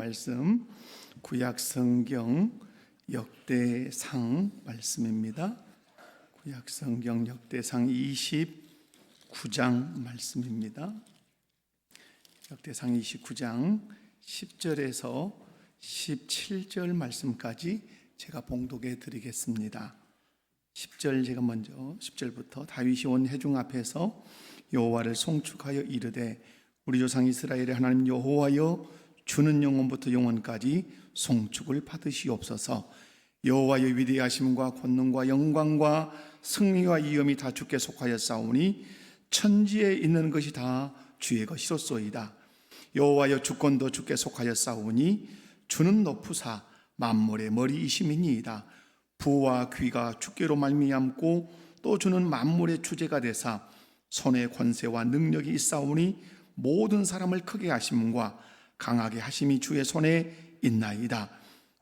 말씀 구약 성경 역대상 말씀입니다. 구약 성경 역대상 29장 말씀입니다. 역대상 29장 10절에서 17절 말씀까지 제가 봉독해 드리겠습니다. 10절 제가 먼저 10절부터 다윗이 온 회중 앞에서 여호와를 송축하여 이르되 우리 조상 이스라엘의 하나님 여호와여 주는 영원부터 영원까지 송축을 받으시옵소서. 여호와의 위대하심과 권능과 영광과 승리와 위엄이 다 주께 속하였사오니 천지에 있는 것이 다 주의 것이로소이다. 여호와여 주권도 주께 속하였사오니 주는 높으사 만물의 머리이심이니이다. 부와 귀가 주께로 말미암고 또 주는 만물의 주제가 되사 손에 권세와 능력이 있사오니 모든 사람을 크게 하심과 강하게 하심이 주의 손에 있나이다.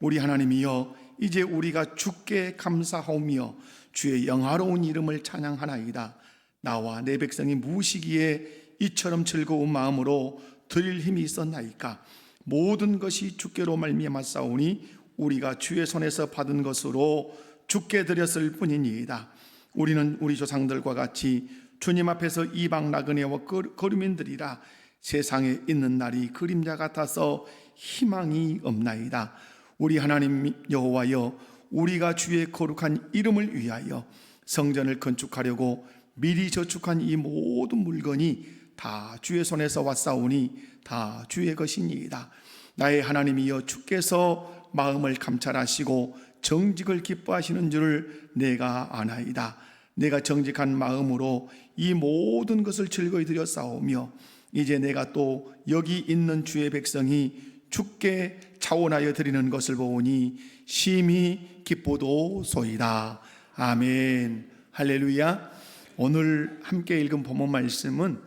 우리 하나님이여 이제 우리가 주께 감사하오며 주의 영화로운 이름을 찬양하나이다. 나와 내 백성이 무엇이기에 이처럼 즐거운 마음으로 드릴 힘이 있었나이까. 모든 것이 주께로 말미암았사오니 우리가 주의 손에서 받은 것으로 주께 드렸을 뿐이니이다. 우리는 우리 조상들과 같이 주님 앞에서 이방 나그네와 거류민들이라. 세상에 있는 날이 그림자 같아서 희망이 없나이다. 우리 하나님 여호와여 우리가 주의 거룩한 이름을 위하여 성전을 건축하려고 미리 저축한 이 모든 물건이 다 주의 손에서 왔사오니 다 주의 것이니이다. 나의 하나님이여 주께서 마음을 감찰하시고 정직을 기뻐하시는 줄을 내가 아나이다. 내가 정직한 마음으로 이 모든 것을 즐거이 드렸사오며 이제 내가 또 여기 있는 주의 백성이 주께 차원하여 드리는 것을 보니 심히 기쁘도소이다. 아멘. 할렐루야. 오늘 함께 읽은 본문 말씀은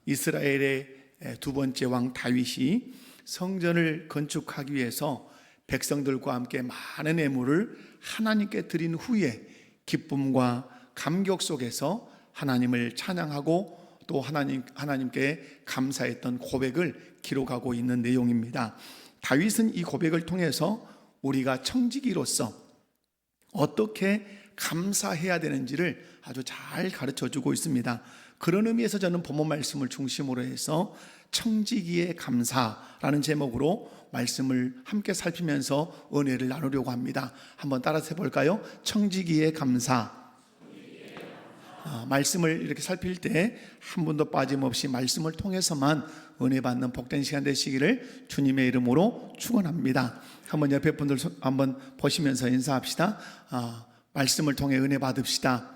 이스라엘의 두 번째 왕 다윗이 성전을 건축하기 위해서 백성들과 함께 많은 예물을 하나님께 드린 후에 기쁨과 감격 속에서 하나님을 찬양하고 또 하나님께 감사했던 고백을 기록하고 있는 내용입니다. 다윗은 이 고백을 통해서 우리가 청지기로서 어떻게 감사해야 되는지를 아주 잘 가르쳐주고 있습니다. 그런 의미에서 저는 본문 말씀을 중심으로 해서 청지기의 감사라는 제목으로 말씀을 함께 살피면서 은혜를 나누려고 합니다. 한번 따라서 해볼까요? 청지기의 감사. 말씀을 이렇게 살필 때 한 분도 빠짐없이 말씀을 통해서만 은혜 받는 복된 시간 되시기를 주님의 이름으로 축원합니다. 한번 옆에 분들 한번 보시면서 인사합시다. 말씀을 통해 은혜 받읍시다.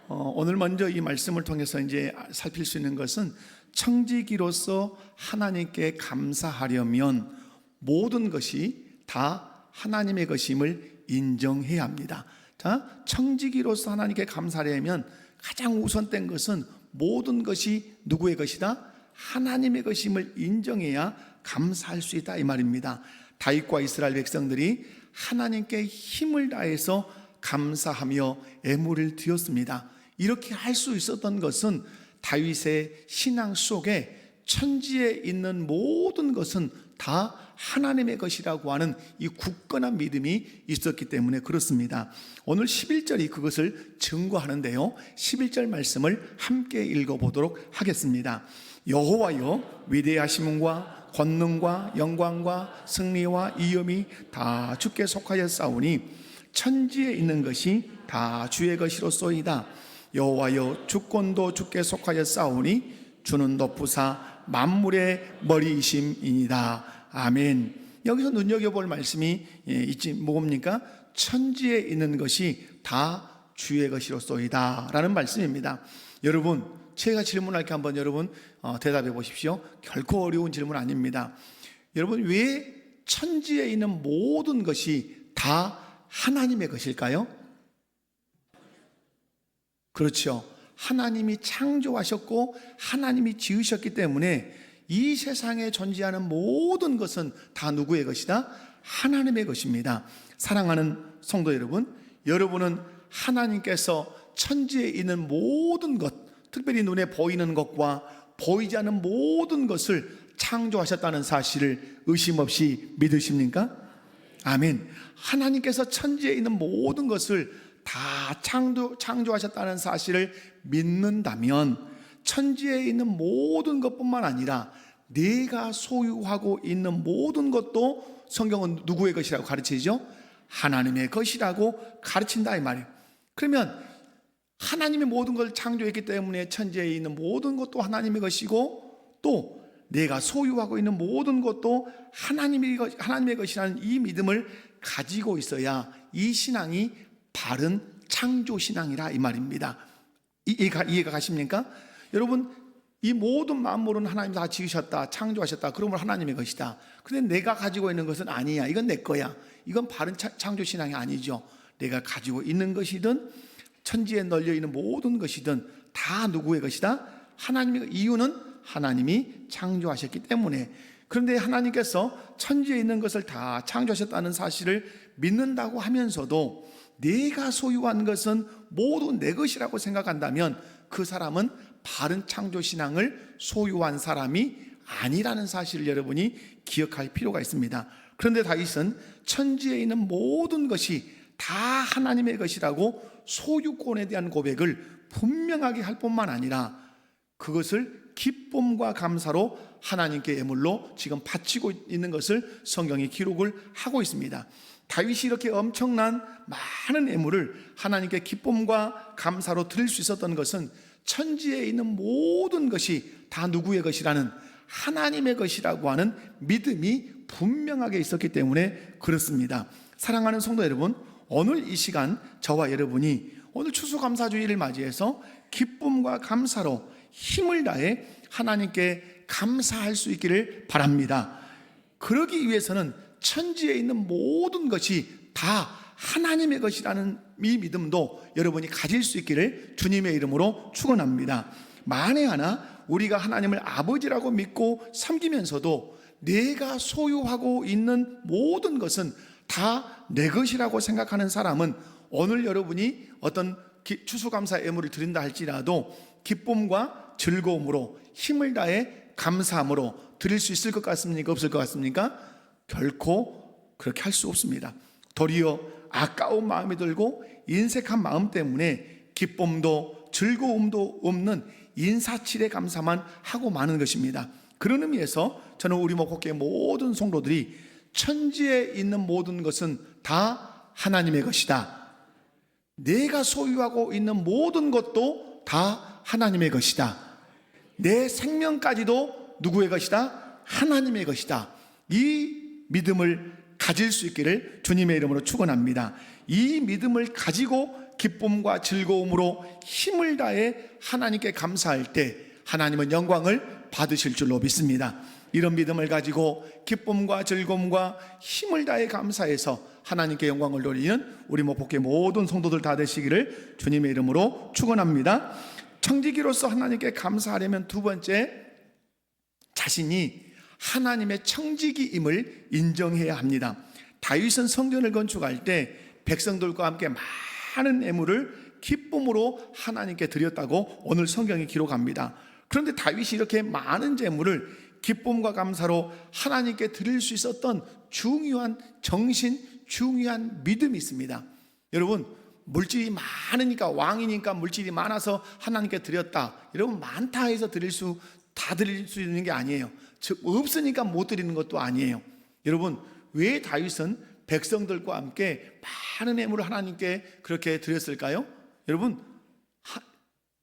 오늘 먼저 이 말씀을 통해서 이제 살필 수 있는 것은 청지기로서 하나님께 감사하려면 모든 것이 다 하나님의 것임을 인정해야 합니다. 자, 청지기로서 하나님께 감사하려면 가장 우선된 것은 모든 것이 누구의 것이다? 하나님의 것임을 인정해야 감사할 수 있다 이 말입니다. 다윗과 이스라엘 백성들이 하나님께 힘을 다해서 감사하며 예물을 드렸습니다. 이렇게 할 수 있었던 것은 다윗의 신앙 속에 천지에 있는 모든 것은 다 하나님의 것이라고 하는 이 굳건한 믿음이 있었기 때문에 그렇습니다. 오늘 11절이 그것을 증거하는데요, 11절 말씀을 함께 읽어보도록 하겠습니다. 여호와여 위대하심과 권능과 영광과 승리와 위엄이 다 주께 속하였사오니 천지에 있는 것이 다 주의 것이로소이다. 여호와여 주권도 주께 속하였사오니 주는 높으사 만물의 머리이심이니이다. 아멘. 여기서 눈여겨볼 말씀이 있지 뭡니까? 천지에 있는 것이 다 주의 것이로소이다 라는 말씀입니다. 여러분, 제가 질문할게 한번 여러분 대답해 보십시오. 결코 어려운 질문 아닙니다. 여러분, 왜 천지에 있는 모든 것이 다 하나님의 것일까요? 그렇죠. 하나님이 창조하셨고 하나님이 지으셨기 때문에 이 세상에 존재하는 모든 것은 다 누구의 것이다? 하나님의 것입니다. 사랑하는 성도 여러분, 여러분은 하나님께서 천지에 있는 모든 것, 특별히 눈에 보이는 것과 보이지 않는 모든 것을 창조하셨다는 사실을 의심 없이 믿으십니까? 아멘. 하나님께서 천지에 있는 모든 것을 다 창조하셨다는 사실을 믿는다면 천지에 있는 모든 것뿐만 아니라 내가 소유하고 있는 모든 것도 성경은 누구의 것이라고 가르치죠? 하나님의 것이라고 가르친다 이 말이에요. 그러면 하나님의 모든 걸 창조했기 때문에 천지에 있는 모든 것도 하나님의 것이고 또 내가 소유하고 있는 모든 것도 하나님의 것이라는 이 믿음을 가지고 있어야 이 신앙이 바른 창조신앙이라 이 말입니다. 이해가 가십니까? 여러분, 이 모든 만물은 하나님 다 지으셨다, 창조하셨다, 그러면 하나님의 것이다. 근데 내가 가지고 있는 것은 아니야, 이건 내 거야. 이건 바른 창조신앙이 아니죠. 내가 가지고 있는 것이든 천지에 널려있는 모든 것이든 다 누구의 것이다? 하나님의. 이유는 하나님이 창조하셨기 때문에. 그런데 하나님께서 천지에 있는 것을 다 창조하셨다는 사실을 믿는다고 하면서도 내가 소유한 것은 모두 내 것이라고 생각한다면 그 사람은 바른 창조신앙을 소유한 사람이 아니라는 사실을 여러분이 기억할 필요가 있습니다. 그런데 다윗은 천지에 있는 모든 것이 다 하나님의 것이라고 소유권에 대한 고백을 분명하게 할 뿐만 아니라 그것을 기쁨과 감사로 하나님께 예물로 지금 바치고 있는 것을 성경이 기록을 하고 있습니다. 다윗이 이렇게 엄청난 많은 예물을 하나님께 기쁨과 감사로 드릴 수 있었던 것은 천지에 있는 모든 것이 다 누구의 것이라는 하나님의 것이라고 하는 믿음이 분명하게 있었기 때문에 그렇습니다. 사랑하는 성도 여러분, 오늘 이 시간 저와 여러분이 오늘 추수감사주의를 맞이해서 기쁨과 감사로 힘을 다해 하나님께 감사할 수 있기를 바랍니다. 그러기 위해서는 천지에 있는 모든 것이 다 하나님의 것이라는 이 믿음도 여러분이 가질 수 있기를 주님의 이름으로 축원합니다. 만에 하나 우리가 하나님을 아버지라고 믿고 섬기면서도 내가 소유하고 있는 모든 것은 다 내 것이라고 생각하는 사람은 오늘 여러분이 어떤 추수감사 예물을 드린다 할지라도 기쁨과 즐거움으로 힘을 다해 감사함으로 드릴 수 있을 것 같습니까? 없을 것 같습니까? 결코 그렇게 할 수 없습니다. 도리어 아까운 마음이 들고 인색한 마음 때문에 기쁨도 즐거움도 없는 인사치레 감사만 하고 마는 것입니다. 그런 의미에서 저는 우리 목회의 모든 성도들이 천지에 있는 모든 것은 다 하나님의 것이다. 내가 소유하고 있는 모든 것도 다 하나님의 것이다. 내 생명까지도 누구의 것이다? 하나님의 것이다. 이 믿음을 가질 수 있기를 주님의 이름으로 축원합니다. 이 믿음을 가지고 기쁨과 즐거움으로 힘을 다해 하나님께 감사할 때 하나님은 영광을 받으실 줄로 믿습니다. 이런 믿음을 가지고 기쁨과 즐거움과 힘을 다해 감사해서 하나님께 영광을 돌리는 우리 목포교회 모든 성도들 다 되시기를 주님의 이름으로 축원합니다. 청지기로서 하나님께 감사하려면 두 번째, 자신이 하나님의 청지기임을 인정해야 합니다. 다윗은 성전을 건축할 때 백성들과 함께 많은 예물을 기쁨으로 하나님께 드렸다고 오늘 성경이 기록합니다. 그런데 다윗이 이렇게 많은 제물을 기쁨과 감사로 하나님께 드릴 수 있었던 중요한 중요한 믿음이 있습니다. 여러분, 물질이 많으니까, 왕이니까 물질이 많아서 하나님께 드렸다, 여러분 많다 해서 다 드릴 수 있는 게 아니에요. 즉 없으니까 못 드리는 것도 아니에요. 여러분, 왜 다윗은 백성들과 함께 많은 예물을 하나님께 그렇게 드렸을까요? 여러분,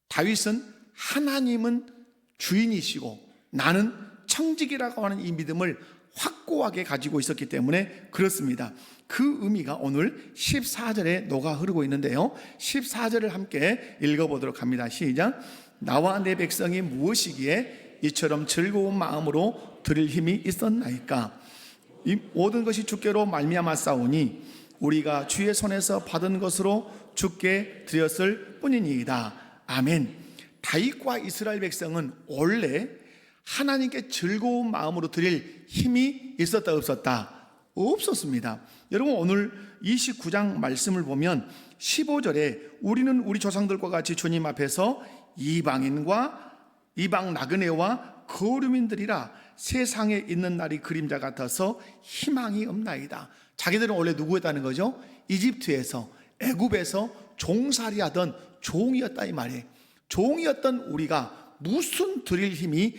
다윗은 하나님은 주인이시고 나는 청지기라고 하는 이 믿음을 확고하게 가지고 있었기 때문에 그렇습니다. 그 의미가 오늘 14절에 녹아 흐르고 있는데요, 14절을 함께 읽어보도록 합니다. 시작. 나와 내 백성이 무엇이기에 이처럼 즐거운 마음으로 드릴 힘이 있었나이까? 이 모든 것이 주께로 말미암아 싸우니 우리가 주의 손에서 받은 것으로 주께 드렸을 뿐이니이다. 아멘. 다윗과 이스라엘 백성은 원래 하나님께 즐거운 마음으로 드릴 힘이 있었다 없었다? 없었습니다. 여러분, 오늘 29장 말씀을 보면 15절에 우리는 우리 조상들과 같이 주님 앞에서 이방 나그네와 거류민들이라 세상에 있는 날이 그림자 같아서 희망이 없나이다. 자기들은 원래 누구였다는 거죠? 이집트에서, 애굽에서 종살이하던 종이었다 이 말이에요. 종이었던 우리가 무슨 드릴 힘이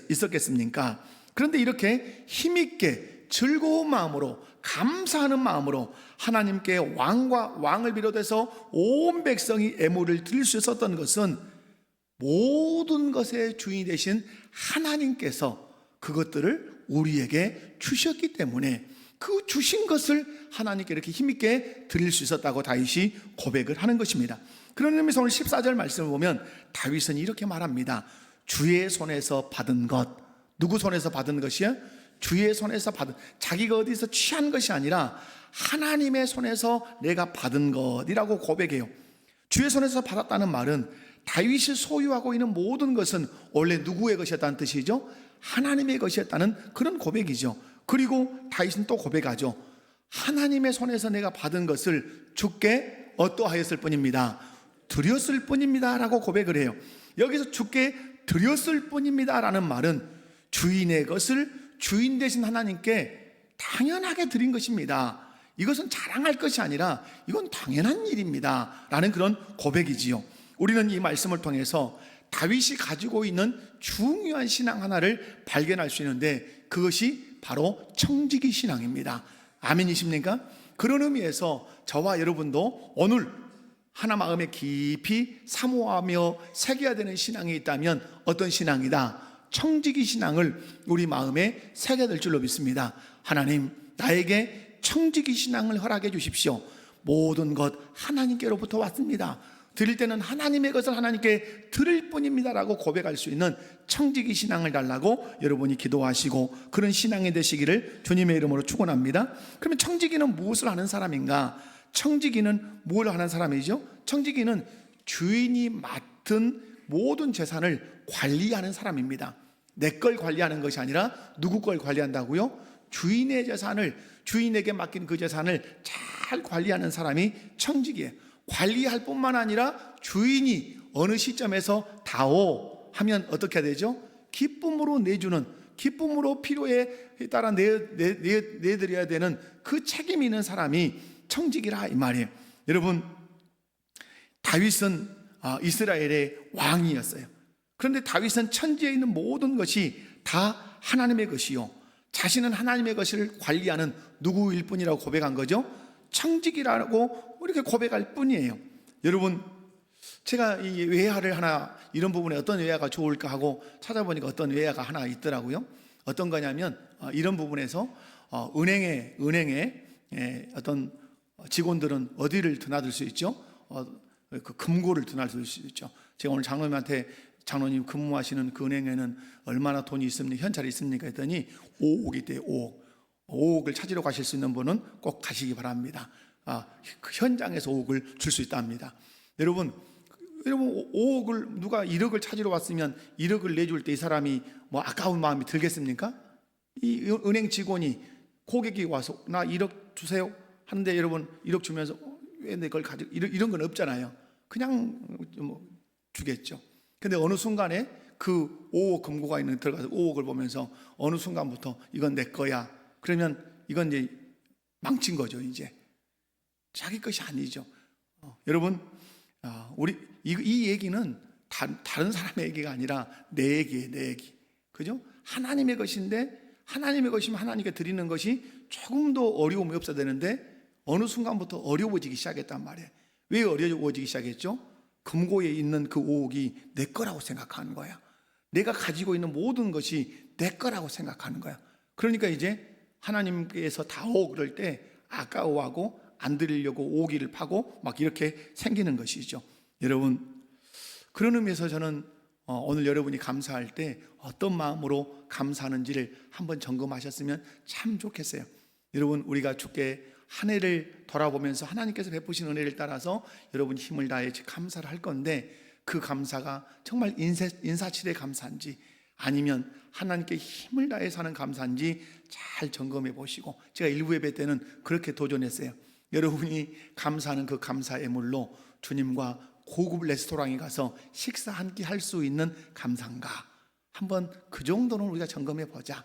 있었겠습니까? 그런데 이렇게 힘있게 즐거운 마음으로, 감사하는 마음으로 하나님께 왕을 비롯해서 온 백성이 애물을 드릴 수 있었던 것은 모든 것의 주인이 되신 하나님께서 그것들을 우리에게 주셨기 때문에 그 주신 것을 하나님께 이렇게 힘있게 드릴 수 있었다고 다윗이 고백을 하는 것입니다. 그런 의미에서 오늘 14절 말씀을 보면 다윗은 이렇게 말합니다. 주의 손에서 받은 것. 누구 손에서 받은 것이야? 주의 손에서 받은, 자기가 어디서 취한 것이 아니라 하나님의 손에서 내가 받은 것이라고 고백해요. 주의 손에서 받았다는 말은 다윗이 소유하고 있는 모든 것은 원래 누구의 것이었다는 뜻이죠? 하나님의 것이었다는 그런 고백이죠. 그리고 다윗은 또 고백하죠. 하나님의 손에서 내가 받은 것을 주께 어떠하였을 뿐입니다. 드렸을 뿐입니다 라고 고백을 해요. 여기서 주께 드렸을 뿐입니다 라는 말은 주인의 것을 주인 되신 하나님께 당연하게 드린 것입니다. 이것은 자랑할 것이 아니라 이건 당연한 일입니다 라는 그런 고백이지요. 우리는 이 말씀을 통해서 다윗이 가지고 있는 중요한 신앙 하나를 발견할 수 있는데 그것이 바로 청지기 신앙입니다. 아멘이십니까? 그런 의미에서 저와 여러분도 오늘 하나 마음에 깊이 사모하며 새겨야 되는 신앙이 있다면 어떤 신앙이다? 청지기 신앙을 우리 마음에 새겨야 될 줄로 믿습니다. 하나님, 나에게 청지기 신앙을 허락해 주십시오. 모든 것 하나님께로부터 왔습니다. 드릴 때는 하나님의 것을 하나님께 드릴 뿐입니다 라고 고백할 수 있는 청지기 신앙을 달라고 여러분이 기도하시고 그런 신앙이 되시기를 주님의 이름으로 축원합니다. 그러면 청지기는 무엇을 하는 사람인가? 청지기는 뭘 하는 사람이죠? 청지기는 주인이 맡은 모든 재산을 관리하는 사람입니다. 내 걸 관리하는 것이 아니라 누구 걸 관리한다고요? 주인의 재산을, 주인에게 맡긴 그 재산을 잘 관리하는 사람이 청지기예요. 관리할 뿐만 아니라 주인이 어느 시점에서 다오 하면 어떻게 해야 되죠? 기쁨으로 내주는, 기쁨으로 필요에 따라 내드려야 되는 그 책임 있는 사람이 청지기라 이 말이에요. 여러분, 다윗은 이스라엘의 왕이었어요. 그런데 다윗은 천지에 있는 모든 것이 다 하나님의 것이요, 자신은 하나님의 것을 관리하는 누구일 뿐이라고 고백한 거죠. 청지기라고 이렇게 고백할 뿐이에요. 여러분, 제가 이 외화를 하나, 이런 부분에 어떤 외화가 좋을까 하고 찾아보니까 어떤 외화가 하나 있더라고요. 어떤 거냐면 이런 부분에서 은행에 어떤 직원들은 어디를 드나들 수 있죠? 그 금고를 드나들 수 있죠. 제가 오늘 장로님한테 장로님 근무하시는 그 은행에는 얼마나 돈이 있습니까? 현찰이 있습니까? 했더니 5억이 돼요. 5억을 찾으러 가실 수 있는 분은 꼭 가시기 바랍니다. 그 현장에서 5억을 줄 수 있답니다. 여러분 5억을 누가 1억을 찾으러 왔으면 1억을 내줄 때 이 사람이 뭐 아까운 마음이 들겠습니까? 이 은행 직원이 고객이 와서 나 1억 주세요 하는데 여러분 1억 주면서 왜 내 걸 가지고 이런 건 없잖아요. 그냥 뭐 주겠죠. 근데 어느 순간에 그 5억 금고가 있는 들어가서 5억을 보면서 어느 순간부터 이건 내 거야. 그러면 이건 이제 망친 거죠. 이제 자기 것이 아니죠. 여러분, 우리 이 얘기는 다른 사람의 얘기가 아니라 내 얘기예요. 내 얘기. 그죠? 하나님의 것인데 하나님의 것이면 하나님께 드리는 것이 조금도 어려움이 없어야 되는데 어느 순간부터 어려워지기 시작했단 말이에요. 왜 어려워지기 시작했죠? 금고에 있는 그 5억이 내 거라고 생각하는 거야. 내가 가지고 있는 모든 것이 내 거라고 생각하는 거야. 그러니까 이제 하나님께서 다오 그럴 때 아까워하고 안 드리려고 오기를 파고 막 이렇게 생기는 것이죠. 여러분, 그런 의미에서 저는 오늘 여러분이 감사할 때 어떤 마음으로 감사하는지를 한번 점검하셨으면 참 좋겠어요. 여러분, 우리가 주께 한 해를 돌아보면서 하나님께서 베푸신 은혜를 따라서 여러분이 힘을 다해 감사를 할 건데 그 감사가 정말 인사치레 감사인지 아니면 하나님께 힘을 다해 사는 감사인지 잘 점검해 보시고, 제가 일부 예배 때는 그렇게 도전했어요. 여러분이 감사하는 그 감사의 물로 주님과 고급 레스토랑에 가서 식사 한 끼 할 수 있는 감사인가, 한번 그 정도는 우리가 점검해 보자.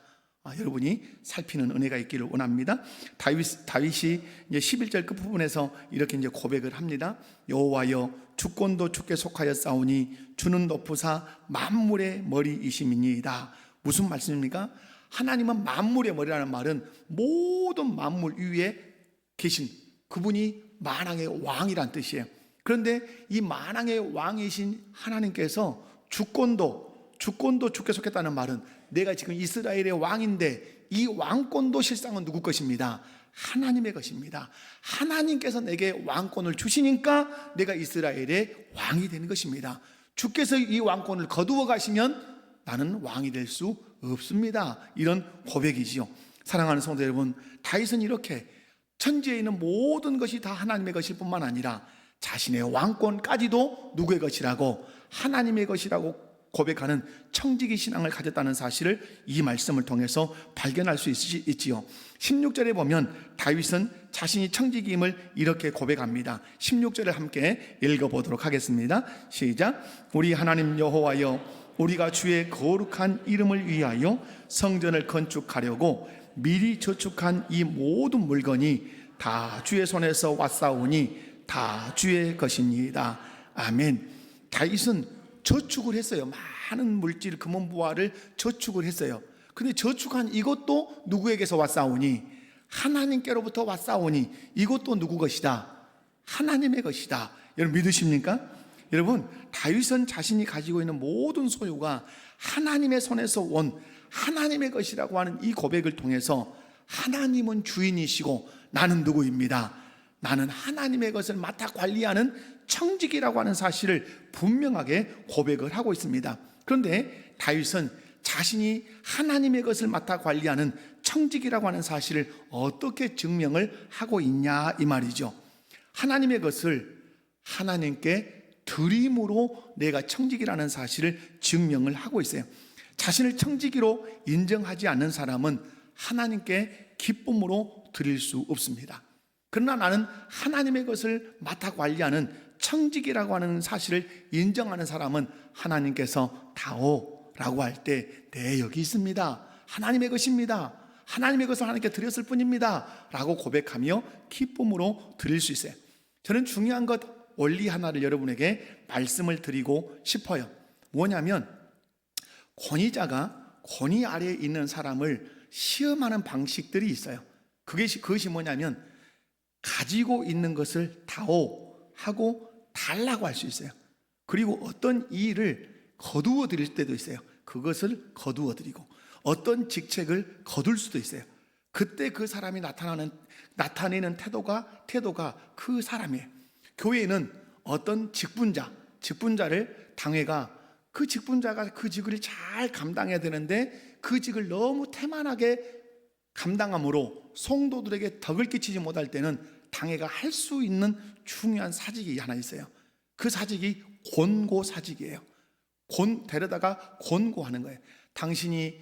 여러분이 살피는 은혜가 있기를 원합니다. 다윗이 이제 11절 끝부분에서 이렇게 이제 고백을 합니다. 여호와여, 주권도 주께 속하여 싸우니 주는 높으사 만물의 머리이심이니이다. 무슨 말씀입니까? 하나님은 만물의 머리라는 말은 모든 만물 위에 계신 그분이 만왕의 왕이란 뜻이에요. 그런데 이 만왕의 왕이신 하나님께서 주권도 주께 속했다는 말은 내가 지금 이스라엘의 왕인데 이 왕권도 실상은 누구 것입니다? 하나님의 것입니다. 하나님께서 내게 왕권을 주시니까 내가 이스라엘의 왕이 되는 것입니다. 주께서 이 왕권을 거두어 가시면 나는 왕이 될 수 없습니다. 이런 고백이지요. 사랑하는 성도 여러분, 다윗은 이렇게 천지에 있는 모든 것이 다 하나님의 것일 뿐만 아니라 자신의 왕권까지도 누구의 것이라고? 하나님의 것이라고 고백하는 청지기 신앙을 가졌다는 사실을 이 말씀을 통해서 발견할 수 있지요. 16절에 보면 다윗은 자신이 청지기임을 이렇게 고백합니다. 16절을 함께 읽어보도록 하겠습니다. 시작. 우리 하나님 여호와여, 우리가 주의 거룩한 이름을 위하여 성전을 건축하려고 미리 저축한 이 모든 물건이 다 주의 손에서 왔사오니 다 주의 것입니다. 아멘. 다윗은 저축을 했어요. 많은 물질, 금은보화를 저축을 했어요. 근데 저축한 이것도 누구에게서 왔사오니? 하나님께로부터 왔사오니 이것도 누구 것이다? 하나님의 것이다. 여러분 믿으십니까? 여러분, 다윗은 자신이 가지고 있는 모든 소유가 하나님의 손에서 온 하나님의 것이라고 하는 이 고백을 통해서 하나님은 주인이시고 나는 누구입니다? 나는 하나님의 것을 맡아 관리하는 청지기라고 하는 사실을 분명하게 고백을 하고 있습니다. 그런데 다윗은 자신이 하나님의 것을 맡아 관리하는 청지기라고 하는 사실을 어떻게 증명을 하고 있냐 이 말이죠. 하나님의 것을 하나님께 드림으로 내가 청지기라는 사실을 증명을 하고 있어요. 자신을 청지기로 인정하지 않는 사람은 하나님께 기쁨으로 드릴 수 없습니다. 그러나 나는 하나님의 것을 맡아 관리하는 청지기라고 하는 사실을 인정하는 사람은 하나님께서 다오라고 할 때 네, 여기 있습니다. 하나님의 것입니다. 하나님의 것을 하나님께 드렸을 뿐입니다 라고 고백하며 기쁨으로 드릴 수 있어요. 저는 중요한 것 원리 하나를 여러분에게 말씀을 드리고 싶어요. 뭐냐면 권위자가 권위 아래에 있는 사람을 시험하는 방식들이 있어요. 그것이 뭐냐면 가지고 있는 것을 다오 하고 달라고 할 수 있어요. 그리고 어떤 일을 거두어 드릴 때도 있어요. 그것을 거두어 드리고 어떤 직책을 거둘 수도 있어요. 그때 그 사람이 나타내는 태도가 그 사람이에요. 교회에는 어떤 직분자를 당회가 그 직분자가 그 직을 잘 감당해야 되는데 그 직을 너무 태만하게 감당함으로 성도들에게 덕을 끼치지 못할 때는 당회가 할 수 있는 중요한 사직이 하나 있어요. 그 사직이 권고사직이에요. 데려다가 권고하는 거예요. 당신이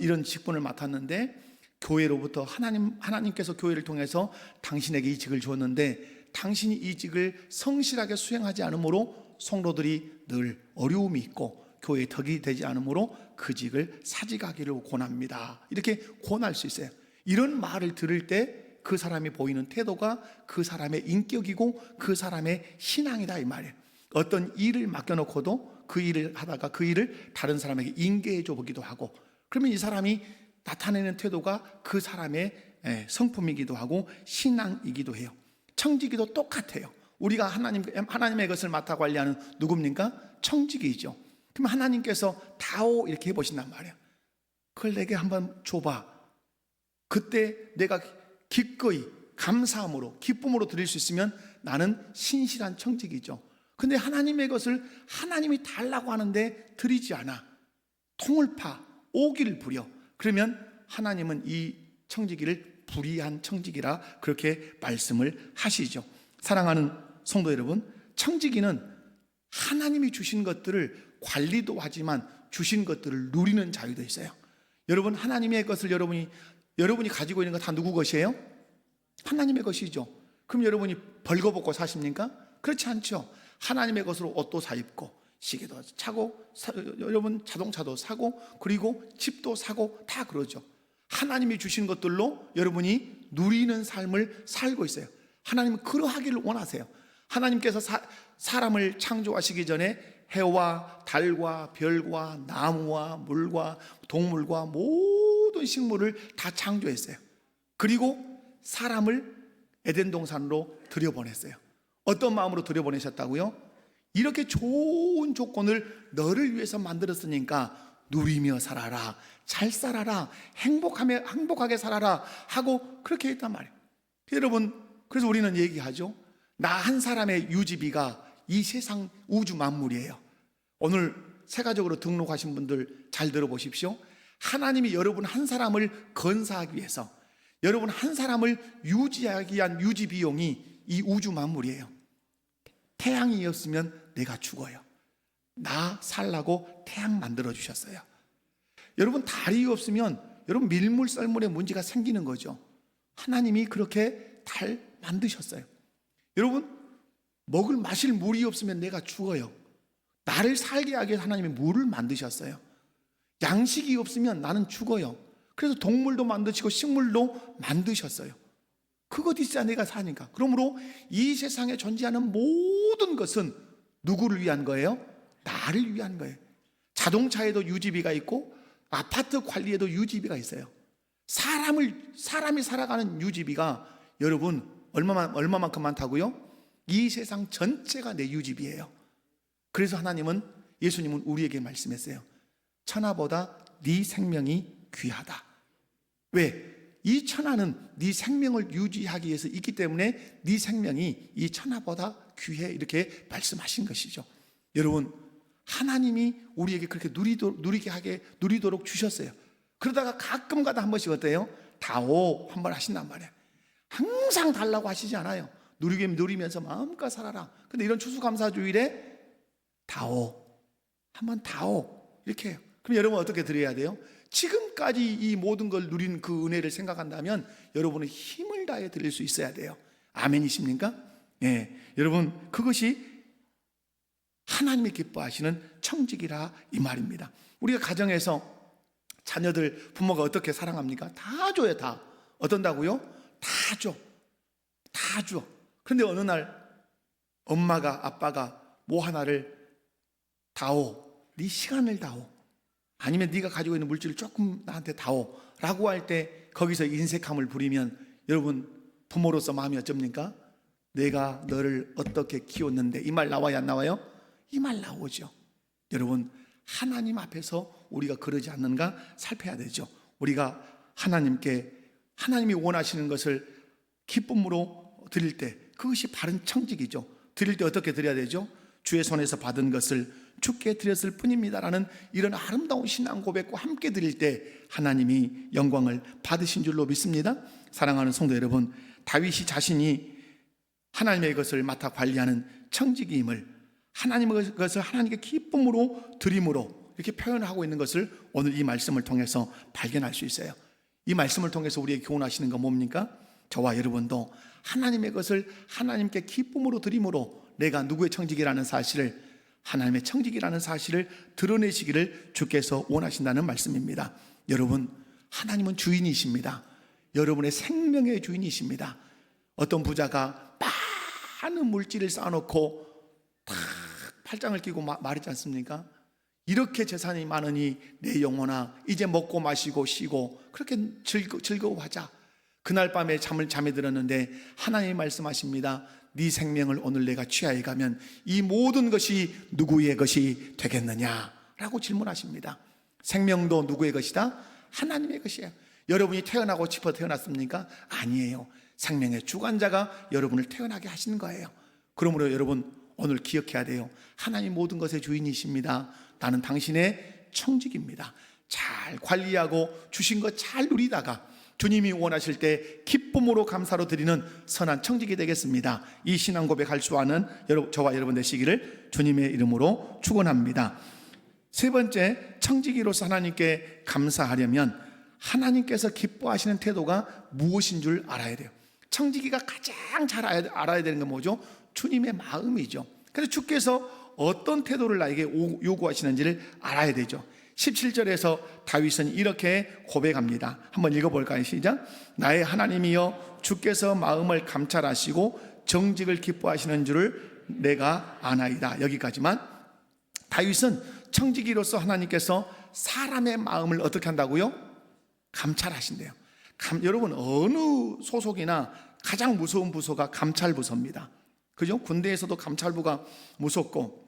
이런 직분을 맡았는데 교회로부터 하나님께서 교회를 통해서 당신에게 이 직을 주었는데 당신이 이 직을 성실하게 수행하지 않으므로 성도들이 늘 어려움이 있고 교회에 덕이 되지 않으므로 그 직을 사직하기를 권합니다. 이렇게 권할 수 있어요. 이런 말을 들을 때 그 사람이 보이는 태도가 그 사람의 인격이고 그 사람의 신앙이다 이 말이에요. 어떤 일을 맡겨놓고도 그 일을 하다가 그 일을 다른 사람에게 인계해 줘 보기도 하고, 그러면 이 사람이 나타내는 태도가 그 사람의 성품이기도 하고 신앙이기도 해요. 청지기도 똑같아요. 우리가 하나님의 것을 맡아 관리하는 누굽니까? 청지기이죠. 그럼 하나님께서 다오 이렇게 해보신단 말이에요. 그걸 내게 한번 줘봐. 그때 내가 기꺼이 감사함으로 기쁨으로 드릴 수 있으면 나는 신실한 청지기죠. 근데 하나님의 것을 하나님이 달라고 하는데 드리지 않아. 통을 파, 오기를 부려. 그러면 하나님은 이 청지기를 불의한 청지기라 그렇게 말씀을 하시죠. 사랑하는 성도 여러분, 청지기는 하나님이 주신 것들을 관리도 하지만 주신 것들을 누리는 자유도 있어요. 여러분, 하나님의 것을 여러분이 가지고 있는 거 다 누구 것이에요? 하나님의 것이죠. 그럼 여러분이 벌거벗고 사십니까? 그렇지 않죠. 하나님의 것으로 옷도 사 입고 시계도 차고, 여러분 자동차도 사고, 그리고 집도 사고 다 그러죠. 하나님이 주신 것들로 여러분이 누리는 삶을 살고 있어요. 하나님은 그러하기를 원하세요. 하나님께서 사람을 창조하시기 전에 해와 달과 별과 나무와 물과 동물과 모든 식물을 다 창조했어요. 그리고 사람을 에덴 동산으로 들여보냈어요. 어떤 마음으로 들여보내셨다고요? 이렇게 좋은 조건을 너를 위해서 만들었으니까 누리며 살아라, 잘 살아라, 행복하게 살아라 하고 그렇게 했단 말이에요. 여러분, 그래서 우리는 얘기하죠. 나 한 사람의 유지비가 이 세상 우주 만물이에요. 오늘 세가족으로 등록하신 분들 잘 들어보십시오. 하나님이 여러분 한 사람을 건사하기 위해서, 여러분 한 사람을 유지하기 위한 유지 비용이 이 우주 만물이에요. 태양이 없으면 내가 죽어요. 나 살라고 태양 만들어 주셨어요. 여러분 달이 없으면 여러분 밀물 썰물에 문제가 생기는 거죠. 하나님이 그렇게 달 만드셨어요. 여러분 먹을 마실 물이 없으면 내가 죽어요. 나를 살게 하기 위해서 하나님이 물을 만드셨어요. 양식이 없으면 나는 죽어요. 그래서 동물도 만드시고 식물도 만드셨어요. 그것 있어야 내가 사니까. 그러므로 이 세상에 존재하는 모든 것은 누구를 위한 거예요? 나를 위한 거예요. 자동차에도 유지비가 있고 아파트 관리에도 유지비가 있어요. 사람이 살아가는 유지비가 여러분 얼마만큼 많다고요? 이 세상 전체가 내 유지비예요. 그래서 예수님은 우리에게 말씀했어요. 천하보다 네 생명이 귀하다. 왜? 이 천하는 네 생명을 유지하기 위해서 있기 때문에 네 생명이 이 천하보다 귀해, 이렇게 말씀하신 것이죠. 여러분 하나님이 우리에게 그렇게 누리도록 주셨어요. 그러다가 가끔가다 한 번씩 어때요? 다오 한번 하신단 말이에요. 항상 달라고 하시지 않아요. 누리면서 마음껏 살아라. 근데 이런 추수감사주일에 다오, 한번 다오 이렇게 해요. 그럼 여러분 어떻게 드려야 돼요? 지금까지 이 모든 걸 누린 그 은혜를 생각한다면 여러분은 힘을 다해 드릴 수 있어야 돼요. 아멘이십니까? 예, 여러분 그것이 하나님이 기뻐하시는 청직이라 이 말입니다. 우리가 가정에서 자녀들 부모가 어떻게 사랑합니까? 다 줘요. 다. 어떤다고요? 다 줘. 다 줘. 그런데 어느 날 엄마가 아빠가 뭐 하나를 다오, 네 시간을 다오, 아니면 네가 가지고 있는 물질을 조금 나한테 다오 라고 할 때 거기서 인색함을 부리면 여러분 부모로서 마음이 어쩝니까? 내가 너를 어떻게 키웠는데, 이 말 나와요 안 나와요? 이 말 나오죠. 여러분 하나님 앞에서 우리가 그러지 않는가 살펴야 되죠. 우리가 하나님이 원하시는 것을 기쁨으로 드릴 때 그것이 바른 청직이죠. 드릴 때 어떻게 드려야 되죠? 주의 손에서 받은 것을 주께 드렸을 뿐입니다라는 이런 아름다운 신앙 고백과 함께 드릴 때 하나님이 영광을 받으신 줄로 믿습니다. 사랑하는 성도 여러분, 다윗이 자신이 하나님의 것을 맡아 관리하는 청지기임을, 하나님의 것을 하나님께 기쁨으로 드림으로 이렇게 표현하고 있는 것을 오늘 이 말씀을 통해서 발견할 수 있어요. 이 말씀을 통해서 우리에게 교훈하시는 건 뭡니까? 저와 여러분도 하나님의 것을 하나님께 기쁨으로 드림으로 내가 누구의 청지기라는 사실을, 하나님의 청지기라는 사실을 드러내시기를 주께서 원하신다는 말씀입니다. 여러분 하나님은 주인이십니다. 여러분의 생명의 주인이십니다. 어떤 부자가 많은 물질을 쌓아놓고 다 팔짱을 끼고 말했지 않습니까? 이렇게 재산이 많으니 내 영혼아 이제 먹고 마시고 쉬고 그렇게 즐거워하자. 그날 밤에 잠에 들었는데 하나님이 말씀하십니다. 네 생명을 오늘 내가 취하여 가면 이 모든 것이 누구의 것이 되겠느냐 라고 질문하십니다. 생명도 누구의 것이다? 하나님의 것이에요. 여러분이 태어나고 싶어 태어났습니까? 아니에요. 생명의 주관자가 여러분을 태어나게 하신 거예요. 그러므로 여러분 오늘 기억해야 돼요. 하나님 모든 것의 주인이십니다. 나는 당신의 청직입니다. 잘 관리하고 주신 것 잘 누리다가 주님이 원하실 때 기쁨으로 감사로 드리는 선한 청직이 되겠습니다. 이 신앙 고백할 수 있는 저와 여러분 되시기를 주님의 이름으로 축원합니다. 세 번째, 청지기로서 하나님께 감사하려면 하나님께서 기뻐하시는 태도가 무엇인 줄 알아야 돼요. 청지기가 가장 잘 알아야 되는 건 뭐죠? 주님의 마음이죠. 그래서 주께서 어떤 태도를 나에게 요구하시는지를 알아야 되죠. 17절에서 다윗은 이렇게 고백합니다. 한번 읽어볼까요? 시작. 나의 하나님이여, 주께서 마음을 감찰하시고 정직을 기뻐하시는 줄을 내가 아나이다. 여기까지만. 다윗은 청지기로서 하나님께서 사람의 마음을 어떻게 한다고요? 감찰하신대요. 여러분, 어느 소속이나 가장 무서운 부서가 감찰부서입니다. 그죠? 군대에서도 감찰부가 무섭고,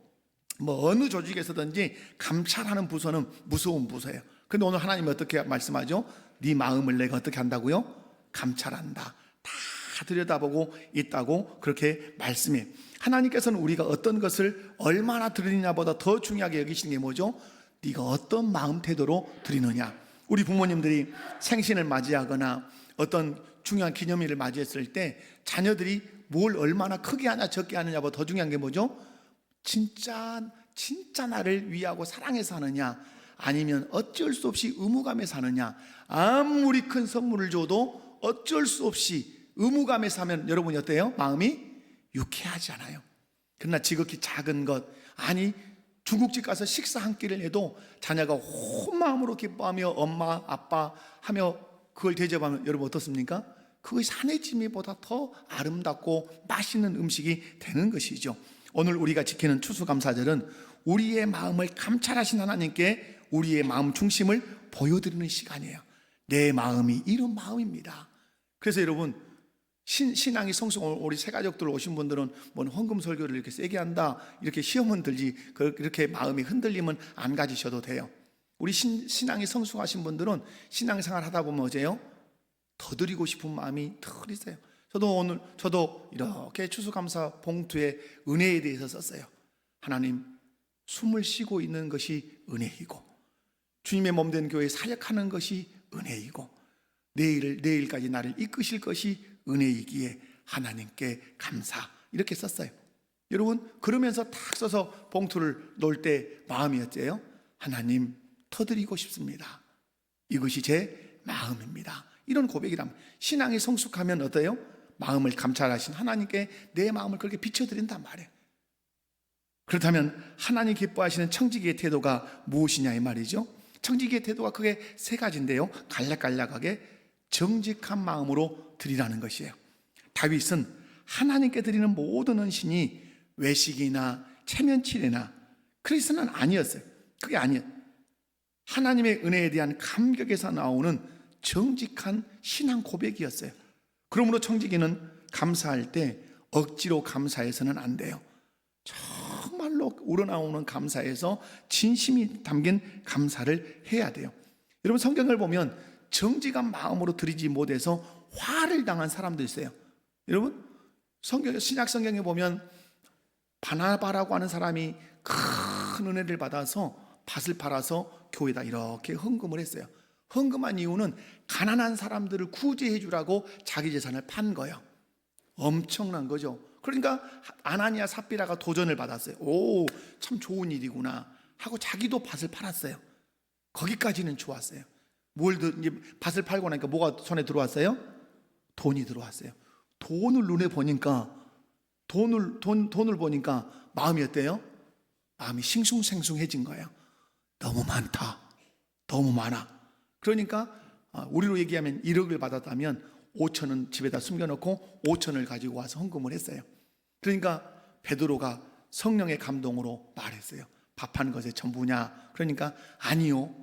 뭐 어느 조직에서든지 감찰하는 부서는 무서운 부서예요. 근데 오늘 하나님이 어떻게 말씀하죠? 네 마음을 내가 어떻게 한다고요? 감찰한다. 다 들여다보고 있다고 그렇게 말씀해. 하나님께서는 우리가 어떤 것을 얼마나 드리느냐보다 더 중요하게 여기시는 게 뭐죠? 네가 어떤 마음 태도로 드리느냐. 우리 부모님들이 생신을 맞이하거나 어떤 중요한 기념일을 맞이했을 때 자녀들이 뭘 얼마나 크게 하냐 적게 하느냐보다 더 중요한 게 뭐죠? 진짜 나를 위하고 사랑해서 하느냐, 아니면 어쩔 수 없이 의무감에서 하느냐. 아무리 큰 선물을 줘도 어쩔 수 없이 의무감에서 하면 여러분이 어때요? 마음이 유쾌하지 않아요. 그러나 지극히 작은 것, 아니 중국집 가서 식사 한 끼를 해도 자녀가 온 마음으로 기뻐하며 엄마 아빠 하며 그걸 대접하면 여러분 어떻습니까? 그것이 산의 지미보다 더 아름답고 맛있는 음식이 되는 것이죠. 오늘 우리가 지키는 추수감사절은 우리의 마음을 감찰하신 하나님께 우리의 마음 중심을 보여드리는 시간이에요. 내 마음이 이런 마음입니다. 그래서 여러분, 신앙이 성숙, 우리 새가족들 오신 분들은 뭐 헌금 설교를 이렇게 세게 한다 이렇게 시험은 들지 그렇게 마음이 흔들림은 안 가지셔도 돼요. 우리 신앙이 성숙하신 분들은 신앙생활 하다 보면 어제요? 더 드리고 싶은 마음이 더 있어요. 저도 이렇게 추수감사 봉투에 은혜에 대해서 썼어요. 하나님, 숨을 쉬고 있는 것이 은혜이고 주님의 몸된 교회에 사역하는 것이 은혜이고 내일까지 나를 이끄실 것이 은혜이기에 하나님께 감사, 이렇게 썼어요. 여러분, 그러면서 탁 써서 봉투를 놓을 때 마음이 어때요? 하나님, 터드리고 싶습니다. 이것이 제 마음입니다. 이런 고백이라면, 신앙이 성숙하면 어때요? 마음을 감찰하신 하나님께 내 마음을 그렇게 비춰드린단 말이에요. 그렇다면 하나님 기뻐하시는 청지기의 태도가 무엇이냐 이 말이죠. 청지기의 태도가 크게 세 가지인데요, 간략간략하게 정직한 마음으로 드리라는 것이에요. 다윗은 하나님께 드리는 모든 헌신이 외식이나 체면치레나 그리스는 아니었어요. 그게 아니에요. 하나님의 은혜에 대한 감격에서 나오는 정직한 신앙 고백이었어요. 그러므로 청지기는 감사할 때 억지로 감사해서는 안 돼요. 정말로 우러나오는 감사에서 진심이 담긴 감사를 해야 돼요. 여러분, 성경을 보면 정직한 마음으로 드리지 못해서 화를 당한 사람도 있어요. 여러분, 신약 성경에 보면 바나바라고 하는 사람이 큰 은혜를 받아서 밭을 팔아서 교회에다 이렇게 헌금을 했어요. 헌금한 이유는 가난한 사람들을 구제해 주라고 자기 재산을 판 거예요. 엄청난 거죠. 그러니까 아나니아 삽비라가 도전을 받았어요. 오, 참 좋은 일이구나 하고 자기도 밭을 팔았어요. 거기까지는 좋았어요. 이제 밭을 팔고 나니까 뭐가 손에 들어왔어요? 돈이 들어왔어요. 돈을 눈에 보니까 돈을 보니까 마음이 어때요? 마음이 싱숭생숭해진 거예요. 너무 많다, 너무 많아. 그러니까 우리로 얘기하면 1억을 받았다면 5천은 집에다 숨겨놓고 5천을 가지고 와서 헌금을 했어요. 그러니까 베드로가 성령의 감동으로 말했어요. 밥한 것에 전부냐? 그러니까 아니요,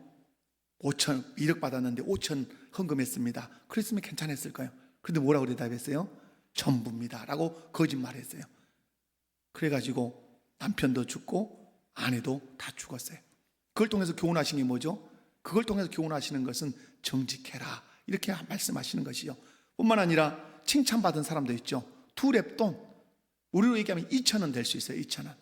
5천, 1억 받았는데 5천 헌금했습니다. 그랬으면 괜찮았을 거예요. 그런데 뭐라고 대답했어요? 전부입니다 라고 거짓말했어요. 그래가지고 남편도 죽고 아내도 다 죽었어요. 그걸 통해서 교훈하신 게 뭐죠? 그걸 통해서 교훈하시는 것은 정직해라, 이렇게 말씀하시는 것이요. 뿐만 아니라 칭찬받은 사람도 있죠. 2렙돈, 우리로 얘기하면 2,000원 될 수 있어요. 2,000원.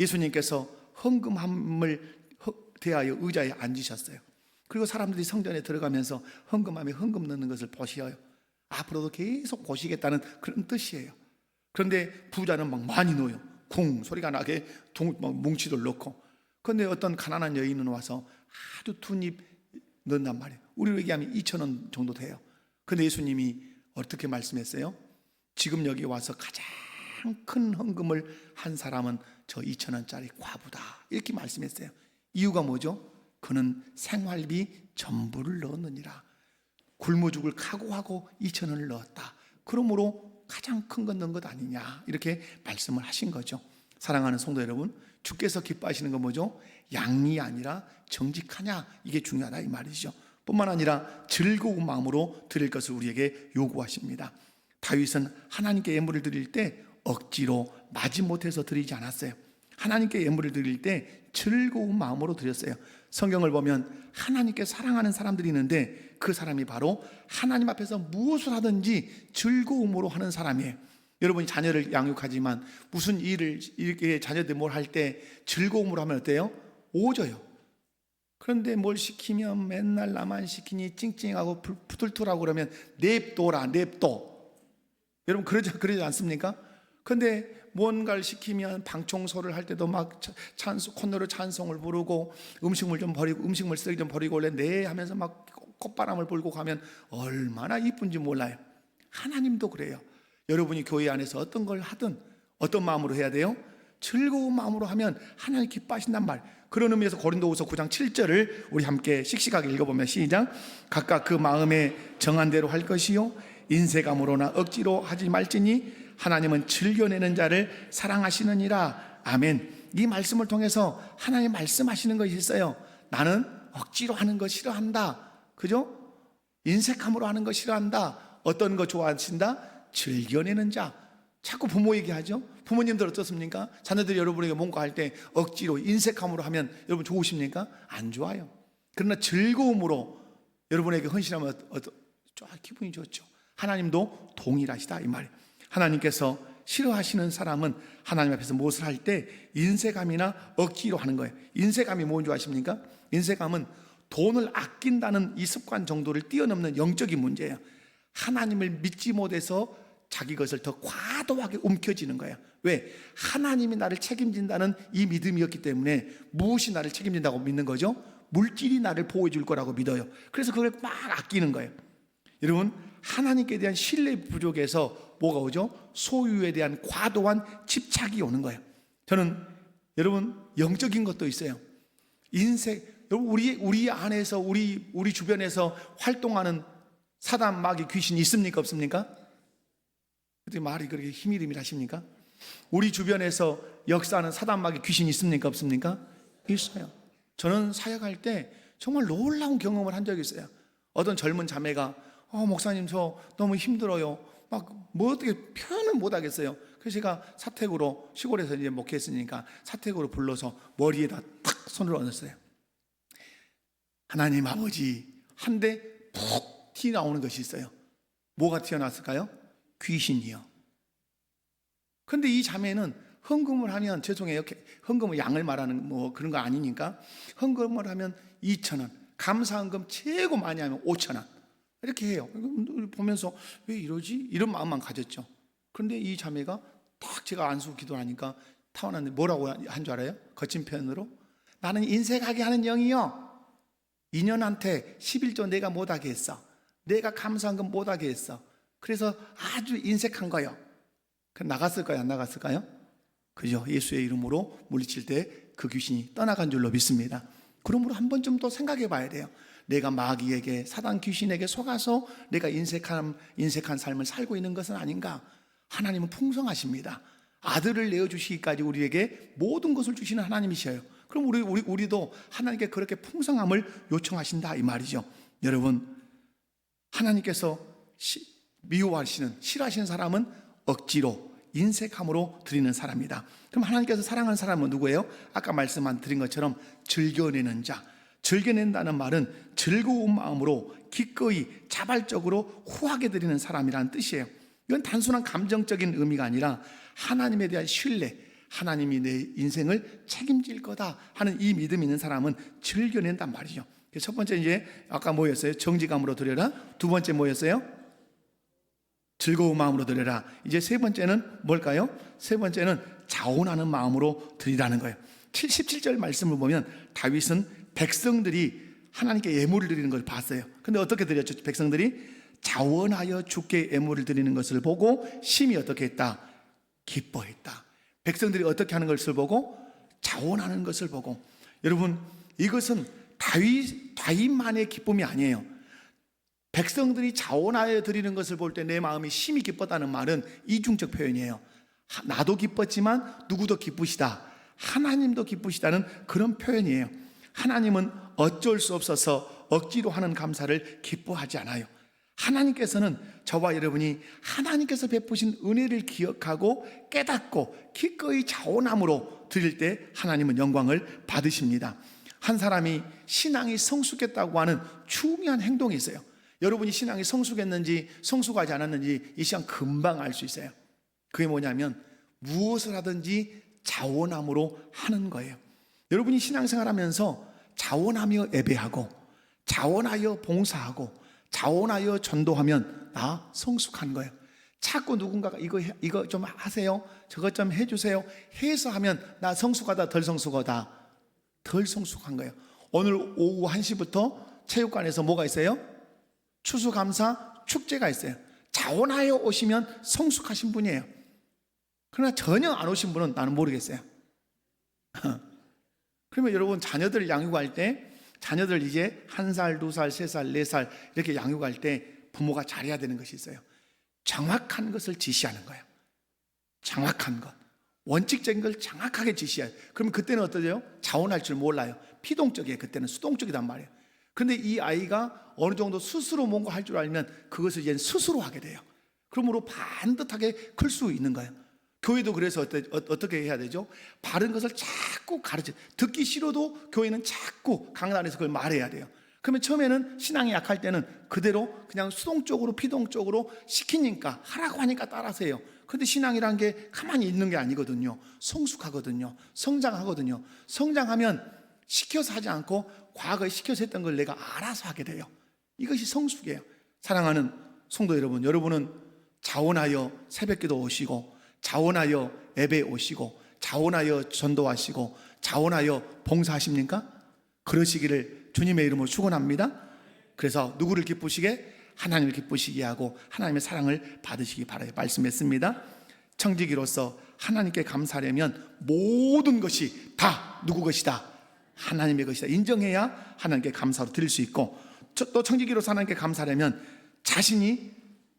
예수님께서 헌금함을 대하여 의자에 앉으셨어요. 그리고 사람들이 성전에 들어가면서 헌금함에 헌금 넣는 것을 보셔요. 앞으로도 계속 보시겠다는 그런 뜻이에요. 그런데 부자는 막 많이 넣어요. 쿵 소리가 나게 뭉치들 넣고. 그런데 어떤 가난한 여인은 와서 아주 둔입 넣는단 말이에요. 우리로 얘기하면 2,000원 정도 돼요. 그런데 예수님이 어떻게 말씀했어요? 지금 여기 와서 가장 큰 헌금을 한 사람은 저 2,000원짜리 과부다, 이렇게 말씀했어요. 이유가 뭐죠? 그는 생활비 전부를 넣었느니라. 굶어 죽을 각오하고 2,000원을 넣었다. 그러므로 가장 큰 건 넣은 것 아니냐, 이렇게 말씀을 하신 거죠. 사랑하는 성도 여러분, 주께서 기뻐하시는 건 뭐죠? 양이 아니라 정직하냐, 이게 중요하다 이 말이죠. 뿐만 아니라 즐거운 마음으로 드릴 것을 우리에게 요구하십니다. 다윗은 하나님께 예물을 드릴 때 억지로 마지못해서 드리지 않았어요. 하나님께 예물을 드릴 때 즐거운 마음으로 드렸어요. 성경을 보면 하나님께 사랑하는 사람들이 있는데 그 사람이 바로 하나님 앞에서 무엇을 하든지 즐거움으로 하는 사람이에요. 여러분이 자녀를 양육하지만 무슨 일을 이렇게 자녀들 뭘 할 때 즐거움으로 하면 어때요? 오져요. 그런데 뭘 시키면 맨날 나만 시키니 찡찡하고 푸툴투하고 그러면 냅둬라, 냅둬. 여러분 그러지 않습니까? 그런데 뭔가를 시키면 방 청소를 할 때도 막 콧노래 찬송을 부르고 음식물 좀 버리고, 음식물 쓰레기 좀 버리고 원래 네 하면서 막 콧바람을 불고 가면 얼마나 이쁜지 몰라요. 하나님도 그래요. 여러분이 교회 안에서 어떤 걸 하든 어떤 마음으로 해야 돼요? 즐거운 마음으로 하면 하나님 기뻐하신단 말. 그런 의미에서 고린도후서 9장 7절을 우리 함께 씩씩하게 읽어보면 시작. 각각 그 마음에 정한 대로 할 것이요 인색함으로나 억지로 하지 말지니 하나님은 즐겨내는 자를 사랑하시느니라. 아멘. 이 말씀을 통해서 하나님 말씀하시는 것이 있어요. 나는 억지로 하는 거 싫어한다, 그죠? 인색함으로 하는 거 싫어한다. 어떤 거 좋아하신다? 즐겨내는 자. 자꾸 부모 얘기하죠. 부모님들 어떻습니까? 자녀들이 여러분에게 뭔가 할 때 억지로 인색함으로 하면 여러분 좋으십니까? 안 좋아요. 그러나 즐거움으로 여러분에게 헌신하면 기분이 좋죠. 하나님도 동일하시다 이 말이에요. 하나님께서 싫어하시는 사람은 하나님 앞에서 무엇을 할 때 인색함이나 억지로 하는 거예요. 인색함이 뭔지 아십니까? 인색함은 돈을 아낀다는 이 습관 정도를 뛰어넘는 영적인 문제예요. 하나님을 믿지 못해서 자기 것을 더 과도하게 움켜쥐는 거예요. 왜? 하나님이 나를 책임진다는 이 믿음이었기 때문에 무엇이 나를 책임진다고 믿는 거죠? 물질이 나를 보호해 줄 거라고 믿어요. 그래서 그걸 막 아끼는 거예요. 여러분, 하나님께 대한 신뢰 부족에서 뭐가 오죠? 소유에 대한 과도한 집착이 오는 거예요. 저는 여러분 영적인 것도 있어요. 인색, 우리 안에서 우리 주변에서 활동하는 사단 마귀 귀신이 있습니까 없습니까? 어떻게 말이 그렇게 희미하십니까? 우리 주변에서 역사하는 사단 마귀 귀신이 있습니까 없습니까? 있어요. 저는 사역할 때 정말 놀라운 경험을 한 적이 있어요. 어떤 젊은 자매가 목사님 저 너무 힘들어요. 막 뭐 어떻게 표현을 못 하겠어요. 그래서 제가 사택으로, 시골에서 이제 목회했으니까 사택으로 불러서 머리에다 탁 손을 얹었어요. 하나님 아버지 한데 푹 튀어나오는 것이 있어요. 뭐가 튀어나왔을까요? 귀신이요. 그런데 이 자매는 헌금을 하면, 죄송해요, 헌금은 양을 말하는 뭐 그런 거 아니니까, 헌금을 하면 2,000원, 감사헌금 최고 많이 하면 5,000원 이렇게 해요. 보면서 왜 이러지? 이런 마음만 가졌죠. 그런데 이 자매가 딱 제가 안수 기도하니까 타원하는데 뭐라고 한 줄 알아요? 거친 표현으로, 나는 인색하게 하는 영이요, 인연한테 11조 내가 못하게 했어. 내가 감사헌금 못하게 했어. 그래서 아주 인색한 거예요. 나갔을까요? 안 나갔을까요? 그죠? 예수의 이름으로 물리칠 때 그 귀신이 떠나간 줄로 믿습니다. 그러므로 한 번쯤 또 생각해 봐야 돼요. 내가 마귀에게, 사단 귀신에게 속아서 내가 인색한 삶을 살고 있는 것은 아닌가? 하나님은 풍성하십니다. 아들을 내어주시기까지 우리에게 모든 것을 주시는 하나님이셔요. 그럼 우리도 하나님께 그렇게 풍성함을 요청하신다 이 말이죠. 여러분, 하나님께서 미워하시는, 싫어하시는 사람은 억지로, 인색함으로 드리는 사람이다. 그럼 하나님께서 사랑하는 사람은 누구예요? 아까 드린 것처럼 즐겨내는 자. 즐겨낸다는 말은 즐거운 마음으로 기꺼이 자발적으로 후하게 드리는 사람이라는 뜻이에요. 이건 단순한 감정적인 의미가 아니라 하나님에 대한 신뢰, 하나님이 내 인생을 책임질 거다 하는 이 믿음이 있는 사람은 즐겨낸단 말이죠. 첫 번째 이제 아까 뭐였어요? 정직함으로 드려라. 두 번째 뭐였어요? 즐거운 마음으로 드려라. 이제 세 번째는 뭘까요? 세 번째는 자원하는 마음으로 드리라는 거예요. 77절 말씀을 보면 다윗은 백성들이 하나님께 예물을 드리는 걸 봤어요. 근데 어떻게 드렸죠? 백성들이 자원하여 주께 예물을 드리는 것을 보고 심히 어떻게 했다? 기뻐했다. 백성들이 어떻게 하는 것을 보고? 자원하는 것을 보고. 여러분, 이것은 다윗만의 기쁨이 아니에요. 백성들이 자원하여 드리는 것을 볼 때 내 마음이 심히 기뻤다는 말은 이중적 표현이에요. 나도 기뻤지만 누구도 기쁘시다, 하나님도 기쁘시다는 그런 표현이에요. 하나님은 어쩔 수 없어서 억지로 하는 감사를 기뻐하지 않아요. 하나님께서는 저와 여러분이 하나님께서 베푸신 은혜를 기억하고 깨닫고 기꺼이 자원함으로 드릴 때 하나님은 영광을 받으십니다. 한 사람이 신앙이 성숙했다고 하는 중요한 행동이 있어요. 여러분이 신앙이 성숙했는지 성숙하지 않았는지 이 시간 금방 알 수 있어요. 그게 뭐냐면 무엇을 하든지 자원함으로 하는 거예요. 여러분이 신앙생활 하면서 자원하며 예배하고 자원하여 봉사하고 자원하여 전도하면 나 성숙한 거예요. 자꾸 누군가가 이거 좀 하세요, 저것 좀 해주세요 해서 하면 나 성숙하다 덜 성숙하다? 덜 성숙한 거예요. 오늘 오후 1시부터 체육관에서 뭐가 있어요? 추수감사 축제가 있어요. 자원하여 오시면 성숙하신 분이에요. 그러나 전혀 안 오신 분은 나는 모르겠어요. 그러면 여러분, 자녀들 양육할 때 자녀들 이제 1살, 2살, 3살, 4살 이렇게 양육할 때 부모가 잘해야 되는 것이 있어요. 정확한 것을 지시하는 거예요. 정확한 것, 원칙적인 걸 정확하게 지시해요. 그러면 그때는 어떠세요? 자원할 줄 몰라요. 피동적이에요. 그때는 수동적이단 말이에요. 그런데 이 아이가 어느 정도 스스로 뭔가 할 줄 알면 그것을 이제 스스로 하게 돼요. 그러므로 반듯하게 클 수 있는 거예요. 교회도 그래서 어떻게 해야 되죠? 바른 것을 자꾸 가르쳐. 듣기 싫어도 교회는 자꾸 강단에서 그걸 말해야 돼요. 그러면 처음에는 신앙이 약할 때는 그대로 그냥 수동적으로 피동적으로 시키니까, 하라고 하니까 따라서 해요. 그런데 신앙이란 게 가만히 있는 게 아니거든요. 성숙하거든요. 성장하거든요. 성장하면 시켜서 하지 않고 과거에 시켜서 했던 걸 내가 알아서 하게 돼요. 이것이 성숙이에요. 사랑하는 성도 여러분, 여러분은 자원하여 새벽기도 오시고 자원하여 예배 오시고 자원하여 전도하시고 자원하여 봉사하십니까? 그러시기를 주님의 이름으로 축원합니다. 그래서 누구를 기쁘시게? 하나님을 기쁘시게 하고 하나님의 사랑을 받으시기 바라요. 말씀했습니다. 청지기로서 하나님께 감사하려면 모든 것이 다 누구 것이다? 하나님의 것이다 인정해야 하나님께 감사로 드릴 수 있고, 또 청지기로서 하나님께 감사하려면 자신이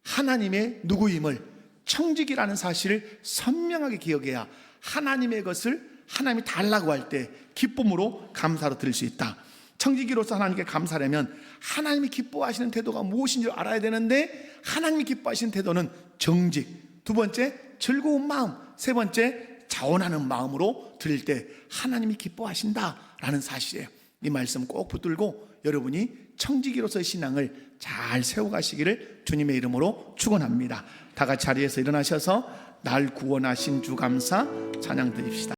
하나님의 누구임을, 청지기라는 사실을 선명하게 기억해야 하나님의 것을 하나님이 달라고 할 때 기쁨으로 감사로 드릴 수 있다. 청지기로서 하나님께 감사하려면 하나님이 기뻐하시는 태도가 무엇인지 알아야 되는데, 하나님이 기뻐하시는 태도는 정직, 두 번째 즐거운 마음, 세 번째 자원하는 마음으로 드릴 때 하나님이 기뻐하신다라는 사실이에요. 이 말씀 꼭 붙들고 여러분이 청지기로서의 신앙을 잘 세워가시기를 주님의 이름으로 축원합니다. 다 같이 자리에서 일어나셔서 날 구원하신 주 감사 찬양 드립시다.